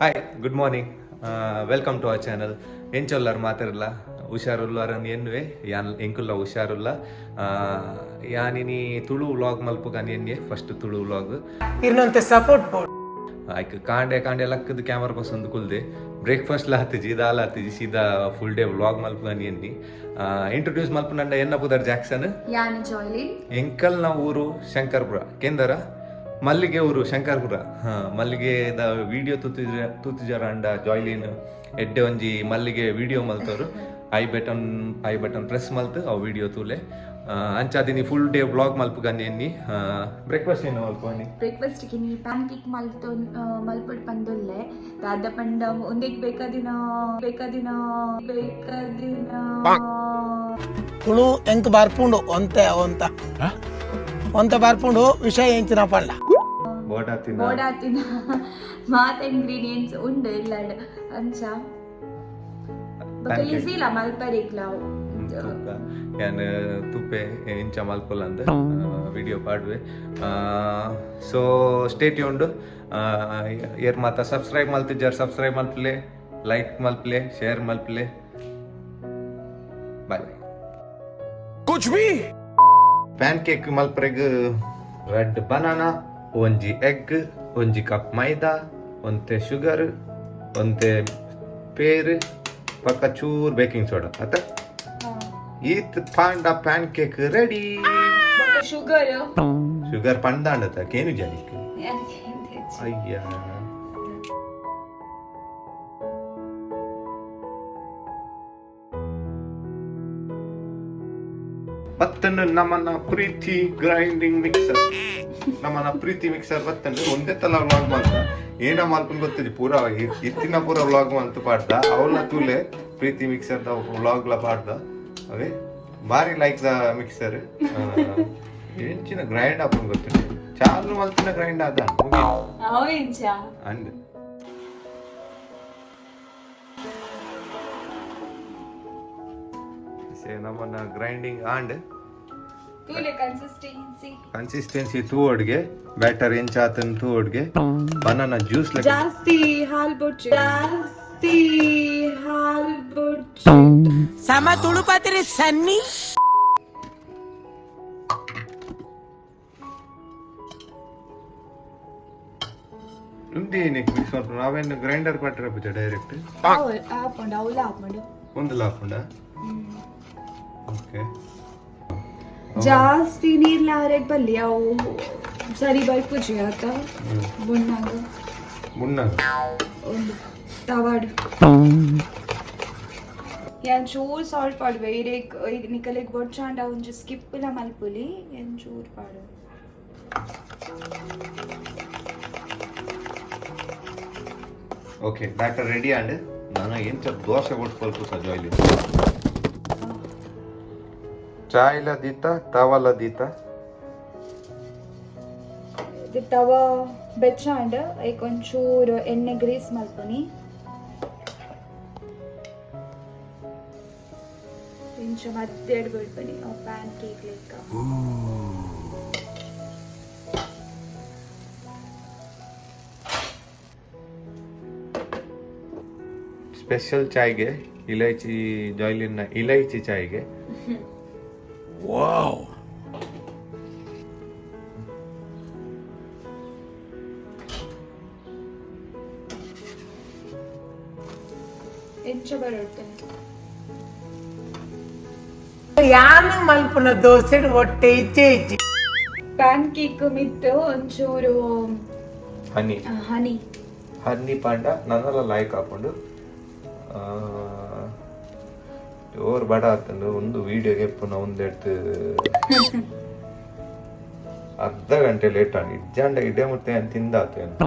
Hi good morning welcome to our channel ಎಂಚೊಲ್ಲರು ಮಾತಾರಲ್ಲ ಹುಷಾರುಲ್ಲಾರನ್ ಎನ್ನುವೆ ಯಾನ್ ಎಂಕುಲ್ಲ ಹುಷಾರುಲ್ಲ ಯಾನಿನಿ ತುಳು ವ್ಲಾಗ್ ಮಲ್ಪುಗಾನಿ ಎನ್ನೆ ಫಸ್ಟ್ ತುಳು ವ್ಲಾಗ್ ಇರ್ನಂತೆ ಸಪೋರ್ಟ್ ಬೋರ್ಡ್ ಆಯ್ಕೆ ಕಾಂಡೆ ಲಕ್ಕದ ಕ್ಯಾಮರಾ ಪಸಂದು ಕುಲ್ದೆ ಬ್ರೇಕ್ಫಾಸ್ಟ್ ಹತ್ತಿಜಿ ದಾಲ್ ಹತ್ತಿಜಿ ಸೀದಾ ಫುಲ್ ಡೇ ವ್ಲಾಗ್ ಮಲ್ಪುಗಾನಿ ಎನ್ನಿ ಇಂಟ್ರೊಡ್ಯೂಸ್ ಮಲ್ಪುನಂಡ ಎನ್ನ ಪುದರ್ ಜಾಕ್ಸನ್ ಎಂಕಲ್ ನ ಊರು ಶಂಕರ್ಪುರ ಕೇಂದ್ರ ಮಲ್ಲಿಗೆ ಊರು ಶಂಕರ್ಪುರ ಮಲ್ಲಿಗೆದ ವಿಡಿಯೋ ತೂತಿಜರ ಅಂಡ ಜಾಯ್ಲಿನ್ ಎಡ್ಡೆ ಒಂಜಿ ಮಲ್ಲಿಗೆ ವಿಡಿಯೋ ಮಲ್ತವ್ರು ಐ ಬಟನ್ ಪ್ರೆಸ್ ಮಲ್ತು ಅವು ವಿಡಿಯೋ ತೂಲೆ ಅಂಚಾದಿನಿ ಫುಲ್ ಡೇ ವ್ಲಾಗ್ ಮಲ್ಪುಗನ್ನಿ ಎನ್ನಿ ಬ್ರೇಕ್ಫಾಸ್ಟ್ ಏನು ಮಲ್ಪನಿ ಬ್ರೇಕ್ಫಾಸ್ಟ್ ಗೆ ನೀ ಪ್ಯಾನ್ ಕೇಕ್ ಮಲ್ಪಡ್ ಪಂದುಲ್ಲೆ ದಾದ ಪಂಡ ಒಂದಿಗ್ ಬೇಕಾದಿನ ತುಳು ಎಂಕ್ ಬರ್ಪುಂಡು ಒಂತೆ ಬರ್ಪುಂಡು ವಿಷಯ ಎಂಚಿನ ಪಂಡ ಬೋಡಾತಿನ ಮಾತ್ ಇಂಗ್ರೀಡಿಯೆಂಟ್ಸ್ ಉಂಡು ಇಲ್ಲಡ್ ಅಂಚ ಬಕ ಈಸಿ ಇಲ್ಲ ಮಲ್ಪರಿಕ್ಲಾವು ഞാൻ തുപ്പെ ಇಂಚ ಮಲ್ಪೊಲ್ಲಂದು ವಿಡಿಯೋ ಪಾಡ್ವೆ ಸೊ ಸ್ಟೇ ಟ್ಯೂನ್ಡ್ ಏರ್ ಮಾತ ಸಬ್ಸ್ಕ್ರೈಬ್ ಮಲ್ತಿದ್ದಾರೆ ಸಬ್ಸ್ಕ್ರೈಬ್ ಮಲ್ಪಲೆ ಲೈಕ್ ಮಲ್ಪಲೆ ಶೇರ್ ಮಲ್ಪಲೆ ಬಾಯ್ ಕುಚ್ ಭಿ ಪ್ಯಾನ್ ಕೇಕ್ ಮಲ್ಪರೆಗ್ ರೆಡ್ ಬನಾನಾ ಒಂಜಿ ಎಗ್ ಒಂಜಿ ಕಪ್ ಮೈದಾ ಒಂತೆ ಶುಗರ್ ಒಂತೆ ಪೇರ್ ಪಕ್ಕ ಚೂರ್ ಬೇಕಿಂಗ್ ಸೋಡಾ ಆತ ಈತ್ ಪಾಂಡ ಪ್ಯಾನ್ ಕೇಕ್ ರೆಡಿ ಶುಗರ್ ಪಂದಾಂಡತ ಕೇನು ಜಾನಿಕ್ ಅಯ್ಯ ಬತ್ತನ್ನು ನಮ್ಮನ್ನ ಪ್ರೀತಿ ಗ್ರೈಂಡಿಂಗ್ ಮಿಕ್ಸರ್ ಬತ್ತನ್ನು ಒಂದೇ ತಲ ವ್ಲಾಗ್ ಮಾಡ್ದ ಏನ ಮಾಲ್ಪನ್ ಗೊತ್ತಿರಿ ಪೂರ ಇತ್ತಿನ ಪೂರ ವ್ಲಾಗ್ ಮಲ್ತು ಪಾಡ್ದ ಅವಳ ತೂಲೆ ಪ್ರೀತಿ ಮಿಕ್ಸರ್ ದ ವ್ಲಾಗ್ ಲ ಪಾಡ್ದ ಅವೇ ಬಾರಿ ಲೈಕ್ ದ ಮಿಕ್ಸರ್ ಎಂಚಿನ ಗ್ರೈಂಡ್ ಆಪನ್ ಗೊತ್ತಿರಿ ಚಾಲು ಮಲ್ತಿನ ಗ್ರೈಂಡ್ ಆದ ಅಂದ್ ನಮ್ಮನ್ನ ಗ್ರೈಂಡಿಂಗ್ ಆಂಡ್ ಕನ್ಸಿಸ್ಟೆನ್ಸಿ ತೂವಡ್ಗೆ ಬ್ಯಾಟರ್ ಎಂಚಾತನ್ ತೂವಡ್ಗೆ ಬನಾನಾ ಜ್ಯೂಸ್ ಜಾಸ್ತಿ ಹಾಲ್ ಬೊಚ್ಚು ಸಮ ತುಳು ಪಾತ್ರೆ ಸನ್ನಿ ಉಂದಿ ಮಿಕ್ಸ್ ಮಾಡ್ಕೊಂಡು ನಾವೇನು ಗ್ರೈಂಡರ್ ಪಟ್ಟರೆ ಬಿಚ್ಚ ಡೈರೆಕ್ಟ್ ಒಂದಲ್ಲ ಹಾಕೊಂಡ ಓಕೆ ಜಾಸ್ತಿ ನೀರ್ಲಾರೆಗ್ ಬಲ್ಲಿ ಅವು ಸರಿ ಬರ್ಪುಜಿ ಆತ ಬುಣ್ಣಾಗ ಒಂದು ತವಾಡ್ ಯಾನ್ ಚೂರ್ ಸಾಲ್ಟ್ ಪಾಡ್ವೆ ಇರೇಕ್ ಈಗ ನಿಕಲೆಗ್ ಬೊಚ್ಚಾಂಡ ಒಂಜಿ ಸ್ಕಿಪ್ ಲ ಮಲ್ಪುಲಿ ಯಾನ್ ಚೂರ್ ಪಾಡು ಓಕೆ ಬ್ಯಾಟರ್ ರೆಡಿ ಆಂಡ್ ನಾನು ಎಂಚ ದೋಸೆ ಕೊಟ್ಕೊಳ್ತು ಸಜಾಯ್ಲಿ ಚಾಯ್ಲ ದೀತ ತವಲ ದೀತ ತವ ಬೆಚ್ಚಾಂಡ್ ಐಕ್ ಒಂಚೂರು ಎಣ್ಣೆ ಗ್ರೀಸ್ ಮಲ್ಪನಿ ಇಂಚ ಮಧ್ಯೆ ಬಿಡ್ಪನಿ ಪ್ಯಾನ್ ಕೇಕ್ ಲೆಕ್ಕ ಸ್ಪೆಷಲ್ ಚಾಯ್ಗೆ ಇಲೈಚಿ ಜಾಯ್ಲಿನ ಇಲೈಚಿ ಚಾಯ್ಗೆ ವಾವ್ ಎಂಚ ಬರುತ್ತೆ ಯಾನು ಮಲ್ಪುನ ದೋಸೆ ಹೊಟ್ಟೆ ಇಚ್ಚೆ ಪ್ಯಾನ್ ಕೇಕ್ ಮಿತ್ತು ಒಂಚೂರು ಹನಿ ಪಾಂಡ ನನ್ನೆಲ್ಲ ಲಾಯ್ಕ್ ಹಾಕೊಂಡು ಜೋರ್ ಬಡ ಆತಂದು ಒಂದು ವಿಡಿಯೋಗೆ ಪುನಃ ಒಂದೆಡ್ತು ಅರ್ಧ ಗಂಟೆ ಲೇಟ್ ಆಗಿ ಇಜ್ಜಾಂಡ ಇಡೇ ಮುಟ್ಟೆ ಅಂತ ತಿಂದಾತೆ ಅಂತ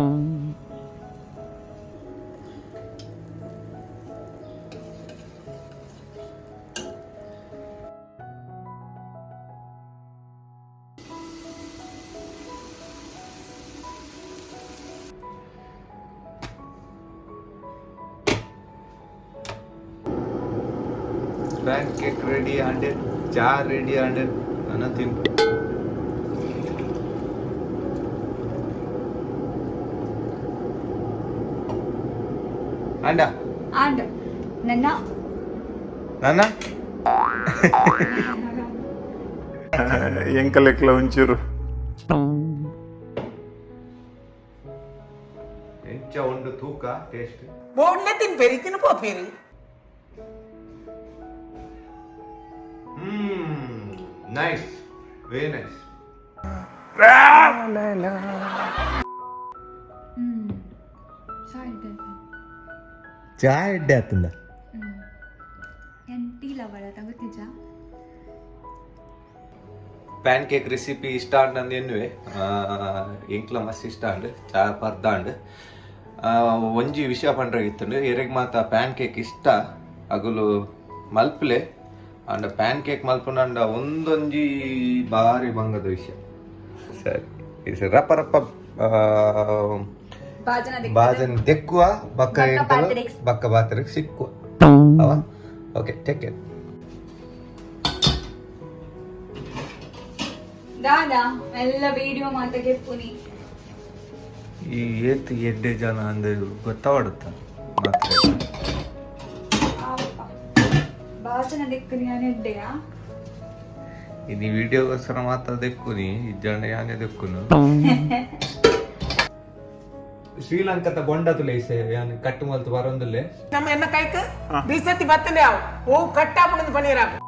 ಪ್ಯಾನ್ ಕೇಕ್ ರೆಡಿ ಆಂಡ್ ಚಾ ರೆಡಿ ಆಂಡ್ ನನ್ನ ತಿಂಪು ಅಂಡ ಆಂಡ ನನ್ನ ನನ್ನ ಎಂಕಲೆಕ್ಲ ಒಂಚೂರು ಎಂಚ ಒಂದು ತೂಕ ಟೇಸ್ಟ್ ಬೋಡ್ಲೆ ತಿನ್ಪೇರಿ ತಿನ್ಪೋಪೇರಿ ನೈಸ್ ವೆರಿ ನೈಸ್ ಚಾಯ್ ಅಡ್ಡೆ ಆತಂದ ಟೀ ಲವರ್ ತಗೋತಿದ್ದ ಪ್ಯಾನ್ ಕೇಕ್ ರೆಸಿಪಿ ಇಷ್ಟ ಆಂಡ್ ನಂದು ಎನ್ನುವೆ ಎಂಕ್ಲ ಮಸ್ತ್ ಇಷ್ಟ ಆಂಡ್ ಚಾ ಪರ್ದಾಂಡ್ ಒಂಜಿ ವಿಷಯ ಪಂಡ್ರಾಗಿತ್ತು ಎರೆಗ್ ಮಾತ ಪ್ಯಾನ್ ಕೇಕ್ ಇಷ್ಟ ಅಗಲು ಮಲ್ಪಲೆ ಅಂಡ ಪ್ಯಾನ್ ಕೇಕ್ ಮಲ್ಪನಂಡ ಒಂದೊಂಜಿ ಬಾರಿ ಬಂಗದ ವಿಷಯ ಸರಿ ರಪ್ಪ ರಪ್ಪ ಬಾಜನ್ ದೆಕ್ಕುವ ಬಕ್ಕ ಬಕ್ಕ ಬಾತರಿಗೆ ಸಿಕ್ಕುವ ಅವ ಓಕೆ ಟೇಕ್ ಕೇರ್ ದಾದಾ ಎಲ್ಲ ವಿಡಿಯೋ ಮಾತಕ್ಕೆ ಪುನಿ ಈ ಏತ್ ಎಡ್ಡೆ ಜನ ಅಂದ್ರೆ ಗೊತ್ತಾಡುತ್ತ ಮಾತ್ರ ಭಾಜನ ದೆಕ್ಕನಿ ಎಡ್ಡೆಯಾ ಈ ವಿಡಿಯೋಗೋಸ್ಕರ ಮಾತ್ರ ದೆಕ್ಕುನಿ ಇಜ್ಜಂಡ ಯಾನೆ ದೆಕ್ಕುನು ಶ್ರೀಲಂಕದ ಬೊಂಡ ತುಲೇಸೆ ಯಾನೆ ಕಟ್ಟು ಮಲ್ತು ಬರೊಂದುಲ್ಲೆ ನಮ್ಮ ಎನ್ನ ಕೈಕ ಬೀಸತಿ ಬತ್ತನೆ ಅವು ಓ ಕಟ್ಟಾಪುಣದ ಪನೀರಾಗ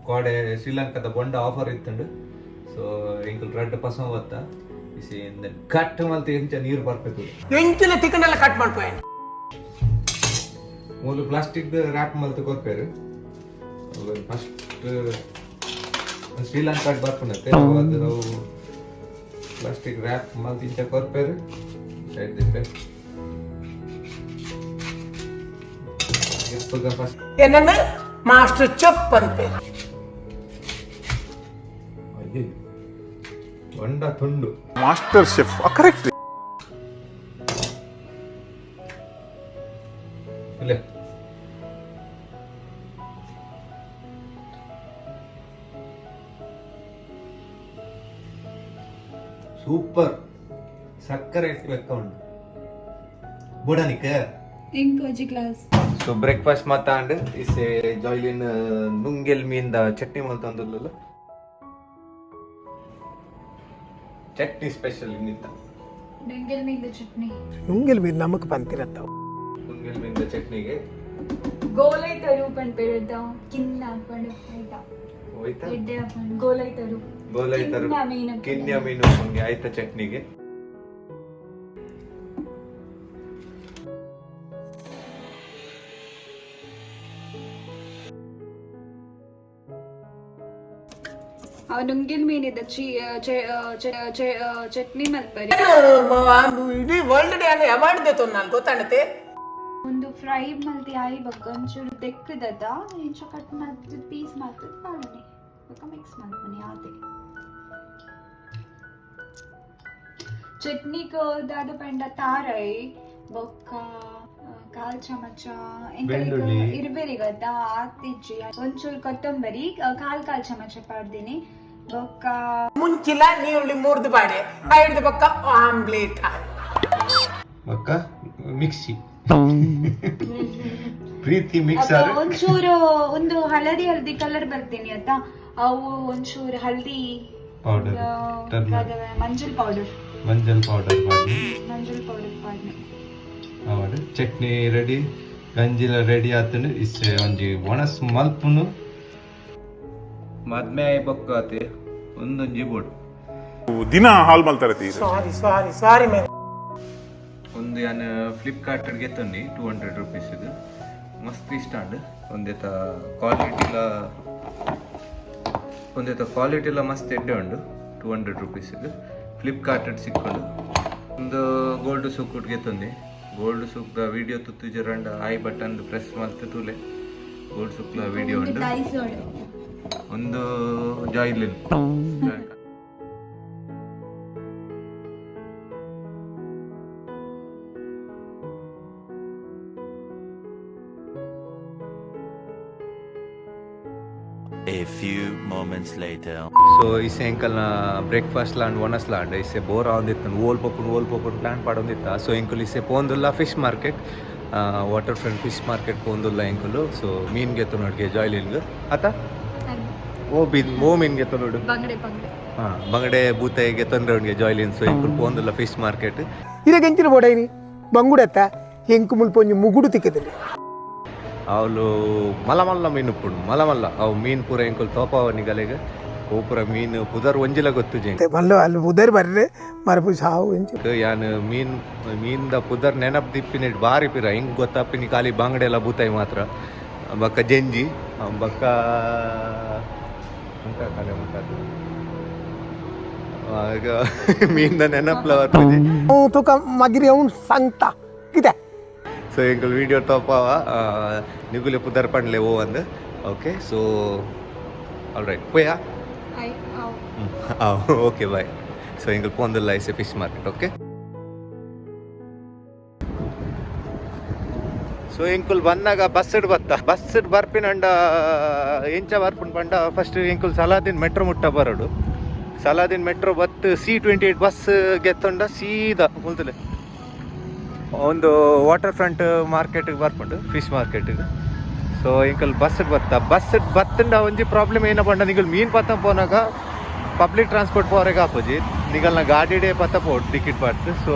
ಕೋಡೆ ಶ್ರೀಲಂಕದ ಬೊಂಡ ಆಫರ್ ಇತ್ತಂಡು ಸೊ ಎಂಕಲ್ ರೆಡ್ ಪಸಂ ಬತ್ತ ಇಸಿ ಕಟ್ಟು ಮಲ್ತು ಎಂಚ ನೀರು ಬರ್ಬೇಕು ಎಂಚಿನ ತಿಕ್ಕನೆಲ್ಲ ಕಟ್ ಮಾಡ್ಕೋಯ ಮೂಲು ಪ್ಲಾಸ್ಟಿಕ್ ರ್ಯಾಪ್ ಮಲ್ತು ಕೊರ್ಪೇರು ಫಸ್ಟ್ ಶ್ರೀಲಂಕಾ ಬರ್ಪನತ್ತೆ ಅದು ನಾವು ಪ್ಲಾಸ್ಟಿಕ್ ರ್ಯಾಪ್ ಮಲ್ತು ಇಂಚ ಕೊರ್ಪೇರು ಸೈಡ್ ದಿಪ್ಪೆ ಎಪ್ಪಗ ಫಸ್ಟ್ ಏನನ್ನ ಮಾಸ್ಟರ್ ಚಪ್ ಅಂತ ಬೊಂಡ ತುಂಡು ಮಾಸ್ಟರ್ ಶೆಫ್ ಕರೆಕ್ಟ್ ಇಲ್ಲೇ ಸೂಪರ್ ಸಕ್ಕರೆ ಲೆಕ್ಕ ಉಂಟು ಬುಡನಿಕ ಇಂಕೋಜಿ class so breakfast ಮಾತಾಂಡ್ ಇಸೆ ಜಾಯ್ಲಿನ್ ನುಂಗೆಲ್ ಮೀನ್ದ chutney ಮಲ್ತಂದುಲ್ಲ chutney special ಇನ್ನಿತ್ತ ಡೆಂಗೆಲ್ ಮೀಂದ chutney ನುಂಗೆಲ್ ಮೀನು ನಮಕ್ ಬಂತಿರತ್ತವ ನುಂಗೆಲ್ ಮೀನ್ದ ಚಟ್ನಿಗೆ ಗೋಲೈ ತರು ಪನ್ ಪೇರದ ಕಿನ್ನ ಪಂಡ ಆಯ್ತಾ ಹೋಯ್ತಾ ಎಡ್ಡೆ ಪನ್ ಗೋಲೈ ತರು ಗೋಲೈ ತರು ಕಿನ್ಯ ಮೀನು ಕಿನ್ಯ ಮೀನು ಹಂಗೆ ಆಯ್ತಾ ಚಟ್ನಿಗೆ ನುಂಗಿಲ್ ಮೀನಿದ ಚಟ್ನಿ ಮಲ್ಪರಿ ಇಡೀ ವರ್ಲ್ಡ್ ಡೇ ಅಲ್ಲ ಅವಾರ್ಡ್ ದೇತು ನಾನು ಗೊತ್ತಾಣತೆ ಒಂದು ಫ್ರೈ ಮಲ್ತಿ ಆಯಿ ಬಕ್ಕ ಒಂಚೂರು ತೆಕ್ಕದದ ಇಂಚ ಕಟ್ ಮಾಡ್ತಿದ್ ಪೀಸ್ ಮಾಡ್ತಿದ್ ಪಾಡನೆ ಬಕ್ಕ ಮಿಕ್ಸ್ ಮಾಡ್ಬನಿ ಆತೆ ಚಟ್ನಿ ದಾದ ಪಂಡ ತಾರೈ ಬೊಕ್ಕ ಕಾಲ್ ಚಮಚ ಇರ್ಬೇರಿ ಗದ ಆತಿಜ್ಜಿ ಒಂಚೂರು ಕೊತ್ತಂಬರಿ ಕಾಲ್ ಚಮಚ ಪಾಡ್ದಿನಿ ಬೊಕ್ಕ ಮುಂಚಿಲ ನೀರುಳ್ಳಿ ಮೂರ್ದು ಬಾಡೆ ಐದು ಪಕ್ಕ ಆಮ್ಲೆಟ್ ಬಕ್ಕ ಮಿಕ್ಸಿ ಪ್ರೀತಿ ಮಿಕ್ಸ್ ಒಂಚೂರು ಒಂದು ಹಳದಿ ಕಲರ್ ಬರ್ತೀನಿ ಆಯ್ತಾ ಅವು ಒಂಚೂರು ಹಳದಿ ಮಂಜಲ್ ಪೌಡರ್ ಪಾಡ್ನಿ ಅವಡು ಚಟ್ನಿ ರೆಡಿ ಗಂಜಿಲ ರೆಡಿ ಆತನು ಇಸ್ಸೆ ಒಂಜಿ ಒಣಸ್ ಮಲ್ಪುನು ಮದ್ಮೆ ಆಯ್ ಬೊಕ್ಕ ಆತೆ ಒಂದೊಂಜಿ ಬೋಡು ದಿನ ಹಾಲ್ ಮಲ್ತಾರೆ ಸಾರಿ ಮೇ ಒಂದು ಯಾನ್ ಫ್ಲಿಪ್ಕಾರ್ಟ್ ಗೆತ್ತೊಂಡಿ 200 ರೂಪೀಸ್ ಮಸ್ತ್ ಇಷ್ಟ ಒಂದೇತ ಕ್ವಾಲಿಟಿಲ ಮಸ್ತ್ ಎಡ್ಡೆ ಉಂಡು 200 ರೂಪೀಸ್ ಫ್ಲಿಪ್ಕಾರ್ಟ್ ಸಿಕ್ಕೊಂಡು ಒಂದು ಗೋಲ್ಡ್ ಸೂಕುಟ್ ಗೆತ್ತೊಂದಿ ಗೋಲ್ಡ್ ಸೂಕ್ದ ವಿಡಿಯೋ ತುತ್ತು ಜರಂಡ ಐ ಬಟನ್ ಪ್ರೆಸ್ ಮಲ್ತು ತೂಲೆ ಗೋಲ್ಡ್ ಸೂಕ್ಲ ವಿಡಿಯೋ ಉಂಡು ಒಂದು ಜಾಯ್ಲಿನ್ A few moments later. So ಈ ಸಾಯಂಕಾಲ ಬ್ರೇಕ್ಫಾಸ್ಟ್ ಲಾಂಡ್ ಒನಸ್ ಲಾಂಡ್ ಇಸೆ ಬೋರ್ ಆಂದಿತ್ತು ಓಲ್ ಪೊಪ್ಪು ಪ್ಲಾನ್ ಪಾಡೊಂದಿತ್ತ ಸೊ ಇಂಕುಲ್ ಇಸೆ ಪೋಂದುಲ್ಲ fish market water front fish market ಪೋಂದುಲ್ಲ ಎಂಕುಲು ಸೊ ಮೀನ್ ಗೆತ್ತು ನೋಡ್ಗೆ ಜಾಯ್ಲಿಂಗ್ ಆತ ಓ ಮೀನ್ ಗೆತ್ತು ನೋಡು ಬಂಗಡೆ ಬೂತೆಗೆ ತೊಂದ್ರೆ ಉಂಡ್ಗೆ ಜಾಯ್ಲಿನ್ ಸೊ ಎಂಕುಲು ಪೋಂದುಲ್ಲ ಫಿಶ್ ಮಾರ್ಕೆಟ್ ಇರಗೆಂಚಿನ ಬೋಡೈನಿ ಬಂಗುಡೆತ್ತ ಎಂಕು ಮುಲ್ಪೊಂಜಿ ಮುಗುಡು ತಿಕ್ಕದಲ್ಲಿ ಅವಳು ಮಲ್ಲ ಮೀನು ಉಪ್ಪುಡು ಮಲ್ಲ ಅವು ಮೀನು ಪೂರ ಎಂಕುಲು ತೋಪಾವ ನಿಗಲೆಗೆ ಓ ಪೂರ ಮೀನು ಪುದರ್ ಒಂಜಿಲ ಗೊತ್ತು ಜೆ ಮಲ್ಲ ಅಲ್ಲಿ ಉದರ್ ಬರ್ರೆ ಮರಪು ಸಾವು ಎಂಚು ಯಾನ್ ಮೀನ್ದ ಪುದರ್ ನೆನಪು ದಿಪ್ಪಿನ ಬಾರಿ ಪಿರ ಹಿಂಗೆ ಗೊತ್ತಪ್ಪಿನಿ ಖಾಲಿ ಬಾಂಗಡೆ ಎಲ್ಲ ಬೂತಾಯಿ ಮಾತ್ರ ಬಕ್ಕ ಜಂಜಿ ಬಕ್ಕ ಈಗ ಮೀನ್ದ ನೆನಪುಲ ತುಕ ಮಗಿರಿ ಅವ್ನು ಸಂಗ್ತ ಇದೆ ಸೊ ಎಂಕಲ್ ವಿಡಿಯೋ ತೋಪಾವ ನಿಗುಲೆ ಪುದರ್ ಪಂಡ್ಲೆ ಓ ಅಂದ್ ಓಕೆ ಸೊ ಆಲ್ ರೈಟ್ ಪೋಯಾ ಓಕೆ ಬಾಯ್ ಸೊ ಎಂಕಲ್ ಪೋಂದಿಲ್ಲ ಐಸೆ ಫಿಶ್ ಮಾರ್ಕೆಟ್ ಓಕೆ ಸೊ ಎಂಕುಲ್ ಬಂದಾಗ ಬಸ್ ಬರ್ಪಿನಂಡ ಎಂಚ ಬರ್ಪುಂಡು ಪಂಡ ಫಸ್ಟ್ ಎಂಕುಲ್ ಸಲಾದಿನ್ ಮೆಟ್ರೋ ಮುಟ್ಟ ಬರೋಡು ಸಲಾದಿನ್ ಮೆಟ್ರೋ ಬತ್ C28 ಬಸ್ ಗೆತ್ತೊಂಡ ಸೀದಾ ಮುಲ್ತಲೆ ಒಂದು ವಾಟರ್ ಫ್ರಂಟ್ ಮಾರ್ಕೆಟ್ಗೆ ಬರ್ಪುಂಡು ಫಿಶ್ ಮಾರ್ಕೆಟ್ಗೆ ಸೊ ಎಂಕಲ್ ಬಸ್ ಬತ್ತಂಡ ಒಂಜಿ ಪ್ರಾಬ್ಲಮ್ ಏನ ಪಂಡ ನಿಗಲ್ ಮೀನ್ ಪತ್ತ ಪೋನಾಗ ಪಬ್ಲಿಕ್ ಟ್ರಾನ್ಸ್ಪೋರ್ಟ್ ಪೋರೆಗೆ ಆಪೋಜಿ ನಿಗಲ್ನ ಗಾಡಿಡೆ ಪತ್ತ ಪೋಡ್ ಟಿಕೆಟ್ ಪಡ್ತು ಸೊ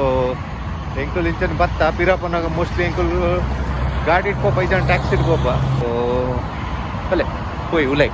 ಎಂಕುಲ್ ಇಂಚನ್ ಬತ್ತ ಪಿರ ಪೋನಾಗ ಮೋಸ್ಟ್ಲಿ ಎಂಕುಲ್ ಗಾಡಿ ಇಟ್ಕೋಪ ಇದನ್ನ ಟ್ಯಾಕ್ಸಿ ಇಟ್ಕೋಪ ಸೊ ಅಲ್ಲೇ ಹೋಯ್ ಉಲೈ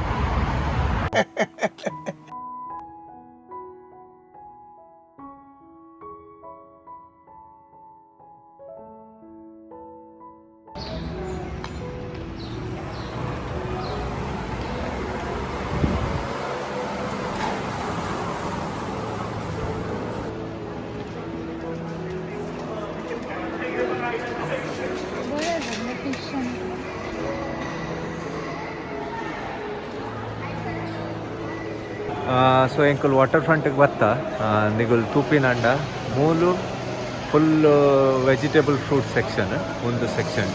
ಸೊ ಎಂಕುಲ್ ವಾಟರ್ ಫ್ರಂಟ್ಗೆ ಬತ್ತ ನಿಗುಲ್ ತೂಪಿನಂಡ ಮೂಲು ಫುಲ್ ವೆಜಿಟೇಬಲ್ ಫ್ರೂಟ್ ಸೆಕ್ಷನ್ ಒಂದು ಸೆಕ್ಷನ್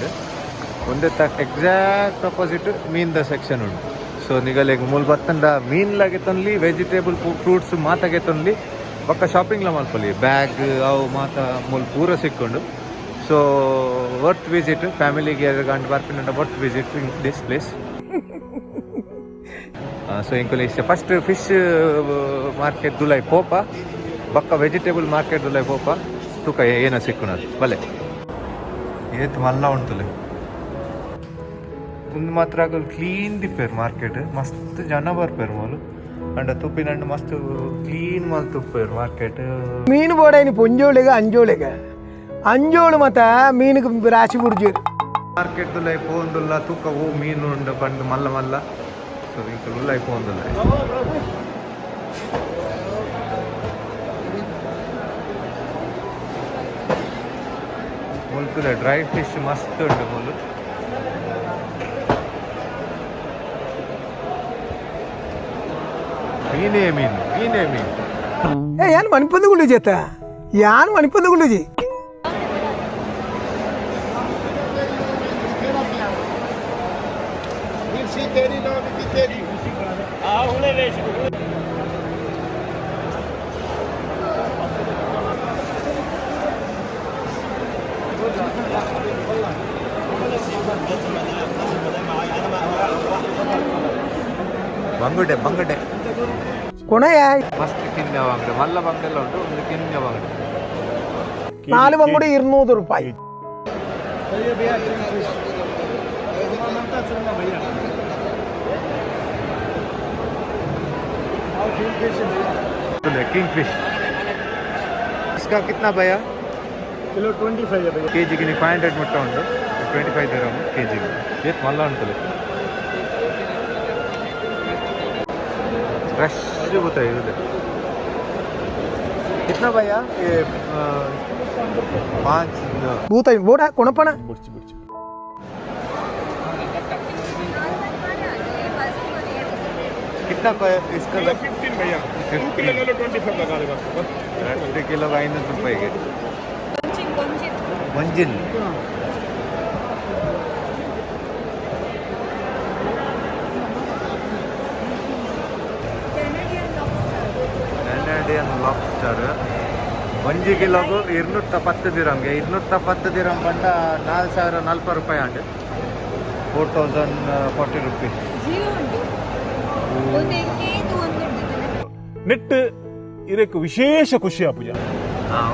ಒಂದೇ ಎಕ್ಸಾಕ್ಟ್ ಅಪೋಸಿಟ್ ಮೀನ್ದ ಸೆಕ್ಷನ್ ಉಂಟು ಸೊ ನಿಗಲಿಗೆ ಮೂಲ ಬತ್ತಂಡ ಮೀನ್ಲಾಗೆ ತೊನ್ಲಿ ವೆಜಿಟೇಬಲ್ ಫ್ರೂಟ್ಸ್ ಮಾತಾಗೆ ತೊನ್ಲಿ ಪಕ್ಕ ಶಾಪಿಂಗ್ಲ ಮಲ್ಪಲಿ ಬ್ಯಾಗ್ ಅವು ಮಾತ ಮೂಲ ಪೂರ ಸಿಕ್ಕೊಂಡು ಸೊ ವರ್ತ್ ವಿಸಿಟ್ ಫ್ಯಾಮಿಲಿಗೆ ಗಂಟು ಬರ್ಪಿನಂಡ worth visit this place so ಎಂಕುಲು ಫಸ್ಟ್ ಫಿಶ್ ಮಾರ್ಕೆಟ್ ದುಲೈ ಪೋಪ ಬಕ್ಕ ವೆಜಿಟೇಬಲ್ ಮಾರ್ಕೆಟ್ ದುಲೈ ಪೋಪ ತೂಕ ಏನ ಸಿಕ್ಕುನದು ಬಲೆ ಏತ್ ಮಲ್ಲ ಉಂಟುಲೆ ಒಂದು ಮಾತ್ರ ಕ್ಲೀನ್ ದಿಪ್ಪೇರು ಮಾರ್ಕೆಟ್ ಮಸ್ತ್ ಜನ ಬರ್ಪೇರು ಮೂಲು ಅಂಡ ತುಪ್ಪಿನಂಡು ಮಸ್ತ್ ಕ್ಲೀನ್ ಮಲ್ ತುಪ್ಪೇರು ಮಾರ್ಕೆಟ್ ಮೀನು ಬೋಡೈನಿ ಪೊಂಜೋಳಿಗೆ ಅಂಜೋಳು ಮತ್ತ ಮೀನಿಗೆ ರಾಶಿ ಬುಡ್ಜೇರು ಮಾರ್ಕೆಟ್ ದುಲೈ ಪೋಂದುಲ್ಲ ತೂಕ ಓ ಮೀನು ಉಂಡು ಬಂದು ಮಲ್ಲ ಸೊ ಇಂಕಲ್ ಉಲ್ಲೈ ಪೋಂದುಲ್ಲ ಮುಲ್ಕುದ ಡ್ರೈ ಫಿಶ್ ಮಸ್ತ್ ಉಂಟು ಮುಲ್ಲು ಮೀನೇ ಮೀನು ಯಾನ್ ಮಣಿಪಂದಗುಂಡು ಜೇತ ಯಾನ್ ಮಣಿಪಂದಗುಂಡು ಜಿ ಬಂಗಡೆ ಕೊನೆಯ ಮಸ್ತ್ ಕಿನ್ಯ ಬಂಗಡೆ ಮಲ್ಲ ಬಂಗಡೆಲ್ಲ ಉಂಟು ಒಂದು ಕಿನ್ಯ ಬಂಗಡೆ 4 ಬಂಗುಡೆ 200 ರೂಪಾಯಿ किंग फिश इसका कितना भैया किलो 25 है भैया केजी की 500 मुट्टा उंटु 25 दिरहम केजी ये मल्ला उंटुले फ्रेश बताइए इधर कितना भैया ये 5 ಭೂತಾಯಿ ಬೋಡ ಕೊಣಪಣ कितना इसका 15 भैया 2 किलो ले लो 25 लगा देगा बस 2 किलो 500 ರೂಪಾಯಿಗೆ ಮಂಜಿಲ್ ಕೆನಡಿಯನ್ ಲಾಬ್ಸ್ಟರ್ 1 ಕಿಲೋಗೂ 210 ದಿರಮ್ಗೆ 210 ದಿರಮ್ ಬಂಡ 4040 ರೂಪಾಯಿ ಅಂಡ್ 4040 ರುಪೀಸ್. ಜೀವ ಉಂಟು ಒಂದು ಎಂಟೇದು ಒಂದು ಉಂಟು ನೆಟ್ ಇದಕ್ಕೆ ವಿಶೇಷ ಖುಷಿ ಪೂಜ.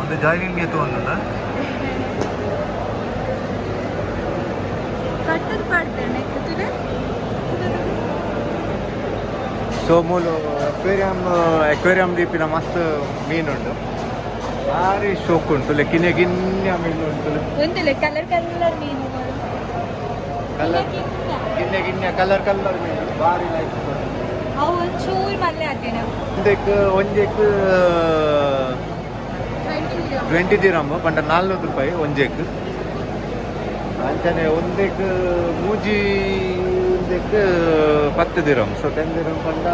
ಒಂದು ಜಾಗಿಂಗ್ಗೆ ತೊಗೊಂಡ ಕಟ್ಟದ ಪಾಡ್ತೇನೆ ಸೊ ಮೂಲು ಅಕ್ವೇರಿಯಂ ದೀಪಿನ ಮಸ್ತ್ ಮೀನುಂಟು ಭಾರಿ ಶೋಕ್ ಉಂಟು ಲೆಕ್ಕಿನ ಗಿನ್ಯ ಮೀನು ಉಂಟು ಒಂದಿಲ್ಲ ಕಲರ್ ಕಲರ್ ಮೀನು ಗಿನ್ಯ ಕಲರ್ ಮೀನು ಭಾರಿ ಲೈಕ್ ಅವು ಒಂಚೂರು ಮಲ್ಲೆ ಹಾಕೇನೆ ಒಂಜೆಕ್ 20 ದಿರಮ್ ಪಂಡ 400 ರೂಪಾಯಿ ಒಂಜೆಕ್ ಅಂಚನೆ ಒಂದೆಕ್ ಮೂಜಿ ಒಂದೆಕ್ 10 ದಿರಮ್ ಸೊ 10 ದಿರಮ್ ಪಂಡ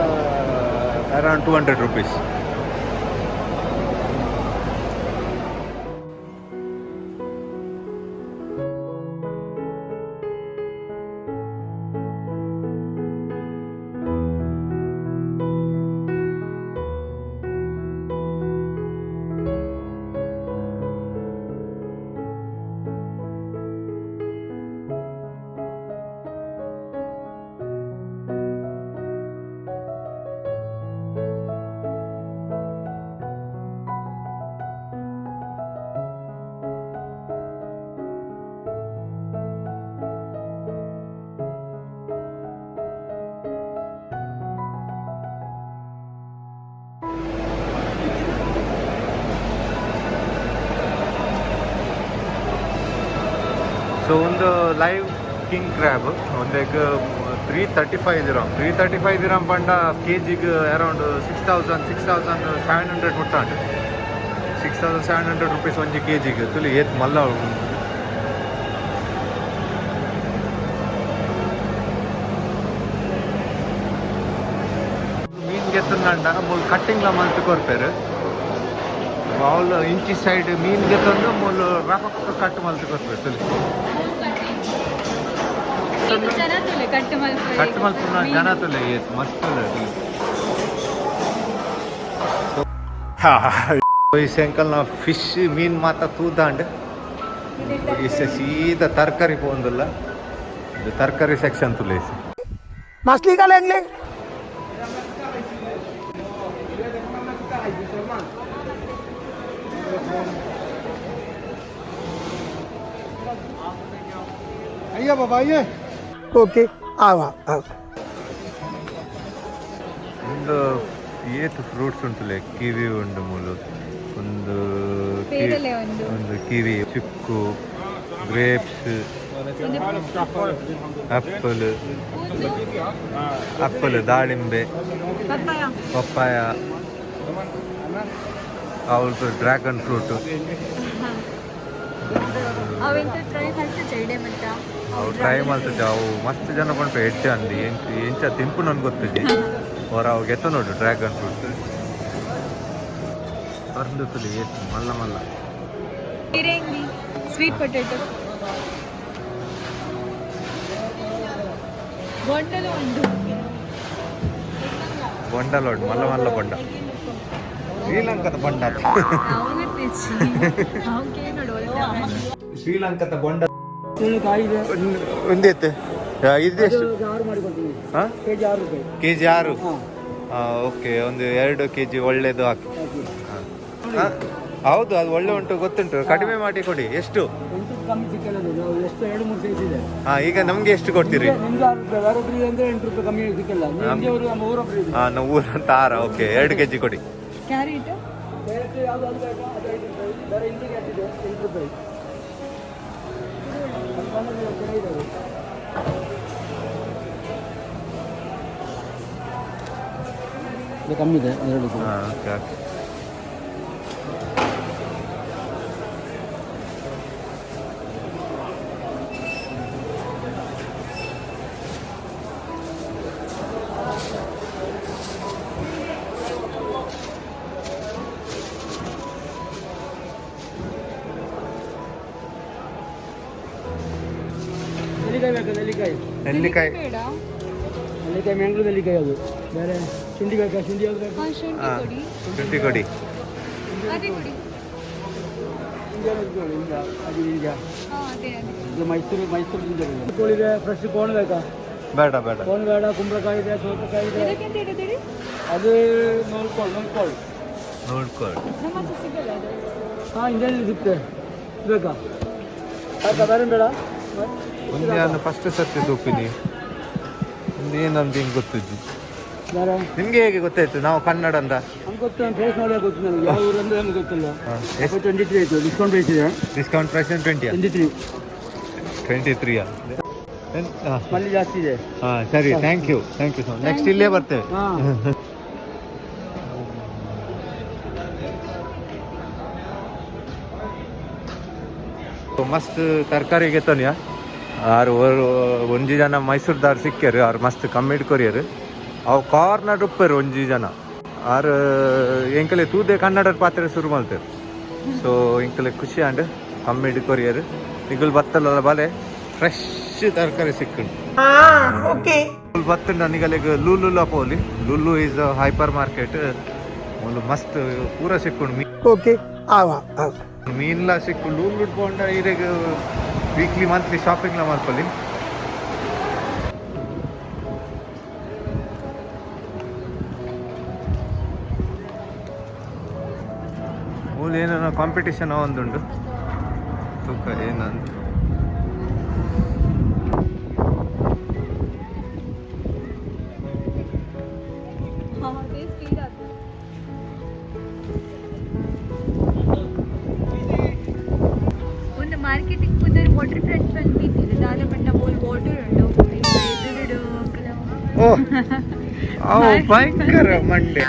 ಅರೌಂಡ್ 200 ರುಪೀಸ್. ಸೊ ಒಂದು ಲೈವ್ ಕಿಂಗ್ ಕ್ರ್ಯಾಬ್ ಒಂದಕ್ಕೆ 335 ದಿರಮ್ ಪಂಡ ಕೆಜಿಗೆ ಅರೌಂಡ್ 6700 ಮುಟ್ಟಾಂಡು 6700 ರುಪೀಸ್ ಒಂಜಿ ಕೆಜಿಗೆ ತುಲಿ ಏತ್ ಮಲ್ಲ ಮೀನ್ ಗೆತ್ತಂಡ ಮೂಲು ಕಟ್ಟಿಂಗ್ಲ ಮಲ್ತು ಕೊರ್ಪೇರು ಮಾಲ್ ಇಂಚಿ ಸೈಡ್ ಮೀನ್ ಗೆತ್ತಂದು ಮೂಲು ರಫಕ್ ಕಟ್ ಮಲ್ತು ಕೊರ್ಪೇರು ತುಲಿ ಕಟ್ ಮಲ್ಪುನ ಜನ ತುಲೆ ಏತ್ ಮಸ್ತ್ ಈ ಸೆಂಕಲ್ ನಾವು ಫಿಶ್ ಮೀನ್ ಮಾತ ತೂದಾಂಡ್ ಸೀದಾ ತರಕಾರಿ ಪೋಂದಿಲ್ಲ ಇದು ತರಕಾರಿ ಸೆಕ್ಷನ್ ತುಲೆ मछली का लेंगे आइए बाबा आइए. ओके आओ आओ ಒಂದು ಏತ್ ಫ್ರೂಟ್ಸ್ ಉಂಟುಲೆ ಕಿವಿ ಉಂಡು ಮೂಲು ಒಂದು ಪೇರಲೆ ಒಂದು ಕಿವಿ ಚಿಕ್ಕು ಗ್ರೇಪ್ಸ್ ಆಪಲ್ ದಾಳಿಂಬೆ ಪಪ್ಪಾಯ ಅವ್ರದ್ದು ಡ್ರ್ಯಾಗನ್ ಫ್ರೂಟು ಅವು ಟ್ರೈ ಮಾಡ್ತಿದ್ದೆ ಅವು ಮಸ್ತ್ ಜನ ಬಂತು ಹೆಚ್ಚ ಅಂದಿ ಎಂಚ ತಿಂಪು ನನ್ಗೆ ಗೊತ್ತಿದ್ದೆ ಅವ್ರು ಅವು ಗೆತ್ತ ನೋಡು ಡ್ರ್ಯಾಗನ್ ಫ್ರೂಟ್ ಬರ್ದುತ್ತಲಿ ಮಲ್ಲ ಮಲ್ಲ ಸ್ವೀಟ್ ಪೊಟೇಟೊ ಬೊಂಡಲು ಉಂಟು ಬೊಂಡಲೋಡು ಮಲ್ಲ ಮಲ್ಲ ಬೊಂಡ ಶ್ರೀಲಂಕಾದ ಬೊಂಡ ಶ್ರೀಲಂಕಾದ ಬೊಂಡ ಒಂದೇತೆ ಇದೆಷ್ಟು ಹಾಂ ಕೆಜಿ 6 ಓಕೆ ಒಂದು 2 ಕೆಜಿ ಒಳ್ಳೇದು ಹಾಕಿ ಹೌದು ಅದು ಒಳ್ಳೆ ಉಂಟು ಗೊತ್ತುಂಟು ಕಡಿಮೆ ಮಾಡಿ ಕೊಡಿ ಎಷ್ಟು ಹಾಂ ಈಗ ನಮಗೆ ಎಷ್ಟು ಕೊಡ್ತೀರಿ ಹಾಂ ನಾವು ಊರಂತ 6 ಓಕೆ 2 ಕೆಜಿ ಕೊಡಿ ಕ್ಯಾರೆಟ್ ಕಮ್ಮಿ ಇದೆ 2 ಹಾಂ ಓಕೆ ಓಕೆ ನೆಲ್ಲಿಕಾಯಿ ಬೇಡ ನೆಲ್ಲಿಕಾಯಿ ಮ್ಯಾಂಗ್ಳೂರ್ ನೆಲ್ಲಿಕಾಯಿ ಅದು ಬೇರೆ ಶುಂಠಿ ಬೇಕಾ ಶುಂಠಿ ಯಾವ್ದು ಬೇಕಾ ಶುಂಠಿ ಕೊಡಿ ಶುಂಠಿ ಕೊಡಿ ಅದೇ ಕೊಡಿ ಇಲ್ಲ ಅದು ಈಗ ಅದೇ ಇದು ಮೈಸೂರು ಜಿಲ್ಲೆ ಕೋಳಿದೆ ಫ್ರೆಶ್ ಕೋನ್ ಬೇಕಾ ಬೇಡ ಬೇಡ ಕೋನ್ ಬೇಡ ಕುಂಬಳಕಾಯಿ ಇದೆ ಸೌತೆಕಾಯಿ ಇದೆ ಇದಕ್ಕೆಂತ ಹೇಳಿದ್ದೀರಿ? ಅದು ನೋಡ್ಕೊಳ್ಳಿ ನೋಡ್ಕೊಳ್ಳಿ ನಮ್ಮ ಹತ್ರ ಸಿಗಲ್ಲ ಅದು. ಹಾಂ ಇಂಜಲ್ಲಿ ಸಿಗ್ತದೆ ಬೇಕಾ ಆಯ್ತಾ ಬೇರೆ ಬೇಡ ಒಂದು ನಾನು ಫಸ್ಟ್ ಸರ್ತಿ ಸೂಪಿನಿ ಒಂದು ಏನಂತ ಹಿಂಗೆ ಗೊತ್ತಿದ್ದು ಬೇರೆ ನಿಮ್ಗೆ ಹೇಗೆ ಗೊತ್ತಾಯ್ತು ನಾವು ಕನ್ನಡ ಅಂತ? ನಮ್ಗೆ ಗೊತ್ತು ನಾನು ಫೇಸ್ ನೋಡಿದಾಗ ಗೊತ್ತು ನನಗೆ ಯಾವ ಊರು ಅಂದರೆ ನಮ್ಗೆ ಗೊತ್ತಿಲ್ಲ ಎಷ್ಟು 23 ಆಯಿತು ಡಿಸ್ಕೌಂಟ್ ಪ್ರೈಸ್ ಇದೆ ಡಿಸ್ಕೌಂಟ್ ಪ್ರೈಸ್ 20 23 ಮಲ್ಲಿ ಜಾಸ್ತಿ ಇದೆ ಹಾಂ ಸರಿ ಥ್ಯಾಂಕ್ ಯು ಸೊ ನೆಕ್ಸ್ಟ್ ಇಲ್ಲೇ ಬರ್ತೇವೆ. ಹಾಂ ಮಸ್ತ್ ತರಕಾರಿ ಗೆತ್ತನ್ಯ ಆರು ಒಂಜಿ ಜನ ಮೈಸೂರ್ದಾರ್ ಸಿಕ್ಕ್ಯಾರು ಅವ್ರು ಮಸ್ತ್ ಕಮ್ಮಿ ಕೊರಿಯರು ಅವು ಕಾರ್ನರ್ ಉಪ್ಪರು ಒಂಜಿ ಜನ ಆರು ಎಂಕಲೆ ತೂದೆ ಕನ್ನಡದ ಪಾತ್ರೆ ಶುರು ಮಾಡ್ತಾರೆ. ಸೊ ಇಂಕಲೆ ಖುಷಿ ಅಂಡ್ ಕಮ್ಮಿ ಕೊರಿಯರು ನಿಗುಲ್ ಬತ್ತಲ್ಲ ಬಾಲೆ ಫ್ರೆಶ್ ತರಕಾರಿ ಸಿಕ್ಕುಂಡು. ಓಕೆ ಬತ್ತಂಡ ನಿಗಲಿಗೆ ಲೂಲುಲ ಪೋಲಿ ಲುಲ್ಲು ಈಸ್ ಹೈಪರ್ ಮಾರ್ಕೆಟ್ ಒಂದು ಮಸ್ತ್ ಪೂರ ಸಿಕ್ಕುಂಡು ಓಕೆ ಮೀನ್ಲ ಸಿಕ್ಕುಂಡು ಲೂಲ್ ಉಟ್ಕೊಂಡ ಇರೆಗ್ ವೀಕ್ಲಿ ಮಂತ್ಲಿ ಶಾಪಿಂಗ್ಲ ಮಾಡ್ಕೊಳ್ಳಿ. ಮೂಲ ಏನೋ ಕಾಂಪಿಟೇಷನ್ ಒಂದುಂಡು ತೂಕ ಏನಂದು ಅದೇ ಸ್ಪೀಡ್ ಆಗ್ತದೆ. ಒಂದು ಮಾರ್ಕೆಟಿಗೆ ಹೋದರೆ ವಾಟರ್ ಫ್ರಂಟ್ ಬಂದು ಬಿದ್ದಿದೆ ದಾದ ಬಣ್ಣ ಬೋಲ್ ವಾಟರ್ ಉಂಟು ಎದುರುಡು ಓ ಅವು ಭಯಂಕರ ಮಂಡೆ.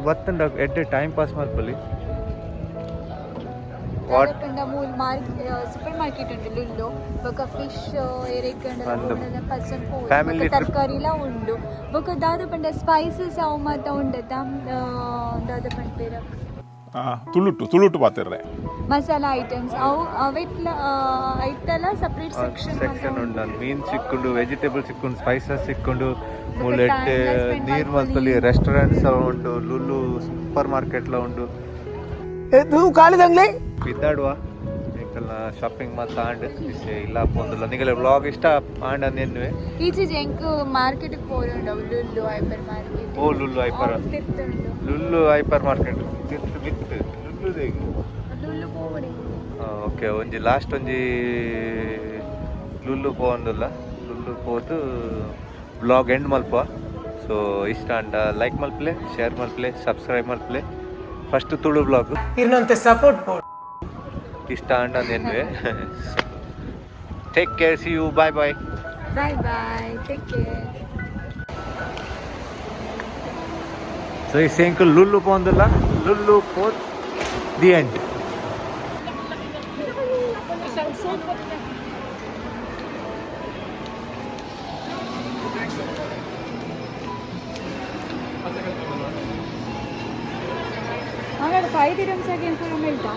ಬತ್ತಂಡ ಎಡ್ಡೆ ಟೈಮ್ ಪಾಸ್ ಮಾಡ್ಕೊಳ್ಳಿ. ದಾದಪಂಡ ಮೂಲ ಸೂಪರ್ ಮಾರ್ಕೆಟ್ ಉಂಟು ಲುಲ್ಲು ಬೊಕ ಫಿಶ್ ಏರೆಕ್ಕಂಡ ಪರ್ಸನ್ Family trip. ತರಕಾರಿಲ ಉಂಡು ಬೊಕ ದಾದಪಂಡ ಸ್ಪೈಸಸ್ ಅವು ಮಾತ ಉಂಡತ ದಾದಪಂಡ ಪೇರ ತುಳುಟು ಪಾತಿರ್ರೆ ಮಸಾಲಾ ಐಟಮ್ಸ್ ಅವು ಅವೆಟ್ಲ ಐತಲ್ಲ ಸಪ್ರೇಟ್ ಸೆಕ್ಷನ್ ಸೆಕ್ಷನ್ ಉಂಟು. ಮೀನ್ ಸಿಕ್ಕೊಂಡು ವೆಜಿಟೇಬಲ್ ಸಿಕ್ಕೊಂಡು ಸ್ಪೈಸಸ್ ಸಿಕ್ಕೊಂಡು ಮೂಲ time ಎಡ್ಡೆ la spend ನೀರು ಮಾಡ್ಕೊಳ್ಳಿ. ಮಲ್ಪಲ್ಲಿ ರೆಸ್ಟೋರೆಂಟ್ಸ್ ಉಂಟು ಲುಲ್ಲು ಸೂಪರ್ ಮಾರ್ಕೆಟ್ಲ ಉಂಟು. ನೀವು ಕಾಳಿದಂಗ್ಲೆ ಬಿದ್ದಾಡುವ ನಿಂಕಲ್ನ ಶಾಪಿಂಗ್ ಮತ್ತು ಆಂಡ್ ಇಲ್ಲ ಪೋಂದಿಲ್ಲ ನಿಗಲೆ ವ್ಲಾಗ್ ಇಷ್ಟ ಆಂಡ್ ಅಂದೇನುವೆ ಈಚೆ ಎಂಕ್ ಮಾರ್ಕೆಟ್ ಪೋರುಂಡು ಲುಲ್ಲು ಹೈಪರ್ ಮಾರ್ಕೆಟ್ ಓ Lulu hyper Lulu hyper market ಮಿತ್ ಲುಲ್ಲುದೇಗಿ ಲುಲ್ಲು ಪೋವಡಿ ಓಕೆ ಒಂಜಿ ಲಾಸ್ಟ್ ಒಂಜಿ ಲುಲ್ಲು ಪೋಂದಿಲ್ಲ ಲುಲ್ಲು ಪೋದು ಬ್ಲಾಗ್ ಎಂಡ್ ಮಲ್ಪ. ಸೊ ಇಷ್ಟ ಅಂಡ ಲೈಕ್ ಮಲ್ಪಲೆ ಶೇರ್ ಮಲ್ಪಲೆ ಸಬ್ಸ್ಕ್ರೈಬ್ ಮಲ್ಪಲೆ ಫಸ್ಟ್ ತುಳು ಬ್ಲಾಗ್ ಇರ್ನಂತೆ ಸಪೋರ್ಟ್ ಬೋರ್ಡ್ ಇಷ್ಟ ಅಂಡ ಅಂದೇನುವೆ. Take care see you bye bye. Bye bye take care. So ಈ ಸೇಂಕು ಲುಲ್ಲು ಪೋಂದಿಲ್ಲ ಲುಲ್ಲು ಪೋತ್ ದಿ ಎಂಡ್. ಹಾಗಾದ್ರೆ 5 dirhams ಆಗಿ ಅಂತ ಹೇಳ್ತಾ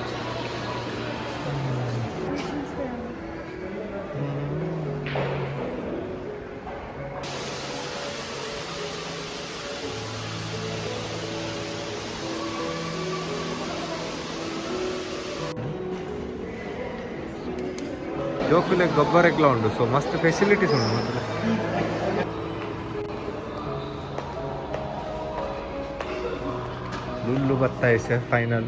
ಜೋಕುಲೆ ಗೊಬ್ಬರಕ್ಲ ಉಂಡು. ಸೊ ಮಸ್ತ್ ಫೆಸಿಲಿಟೀಸ್ ಉಂಡು ಮಾತ್ರ. Lulu ಬತ್ತಾಯಿಸ final